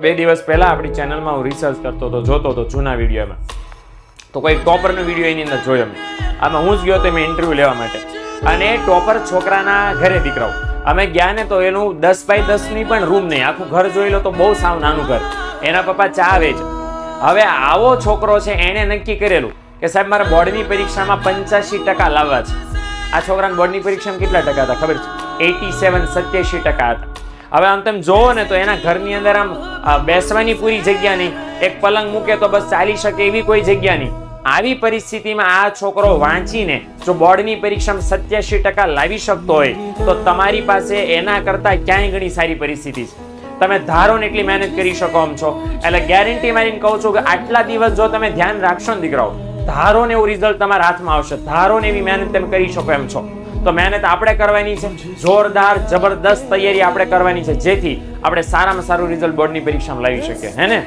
2 દિવસ પહેલા આપણી ચેનલમાં હું રિસર્ચ કરતો હતો, જોતો હતો જૂના વિડીયોમાં, તો કોઈ ટોપરનો વિડીયો એની અંદર જોયો મેં. આમાં હું જ ગયો તો મેં ઇન્ટરવ્યૂ લેવા માટે, અને ટોપર છોકરાના ઘરે દીકરાઓ અમે ગયા ને તો એનું 10x10 ની પણ રૂમ નહીં, આખું ઘર જોઈ લો તો બહુ સાવ નાનું ઘર. એના પપ્પા ચા વેચે. હવે આવો છોકરો છે, એણે નક્કી કરેલું કે સાહેબ મારે બોર્ડની પરીક્ષામાં 85% લાવવા છે. આ છોકરાને બોર્ડની પરીક્ષામાં કેટલા ટકા હતા ખબર છે? 87-87% હતા. હવે આમ તમે જોવો ને તો એના ઘરની અંદર આમ બેસવાની પૂરી જગ્યા નહીં, એક પલંગ મૂકે તો બસ ચાલી શકે એવી કોઈ જગ્યા નહીં. આવી પરિસ્થિતિમાં આ છોકરો વાંચીને જો બોર્ડની પરીક્ષામાં 87% લાવી શકતો હોય તો તમારી પાસે એના કરતા ક્યાંય ઘણી સારી પરિસ્થિતિ છે. તમે ધારો ને એટલી મહેનત કરી શકો એમ છો. એટલે ગેરંટી મારીને કહું છું કે આટલા દિવસ જો તમે ધ્યાન રાખશો ને દીકરાઓ, ધારો ને એવું રિઝલ્ટ તમારા હાથમાં આવશે, ધારો ને એવી મહેનત તમે કરી શકો એમ છો. તો મહેનત આપણે કરવાની છે, જોરદાર જબરદસ્ત તૈયારી આપણે કરવાની છે, જેથી આપણે સારામાં સારું રિઝલ્ટ બોર્ડની પરીક્ષામાં લાવી શકીએ, હે ને?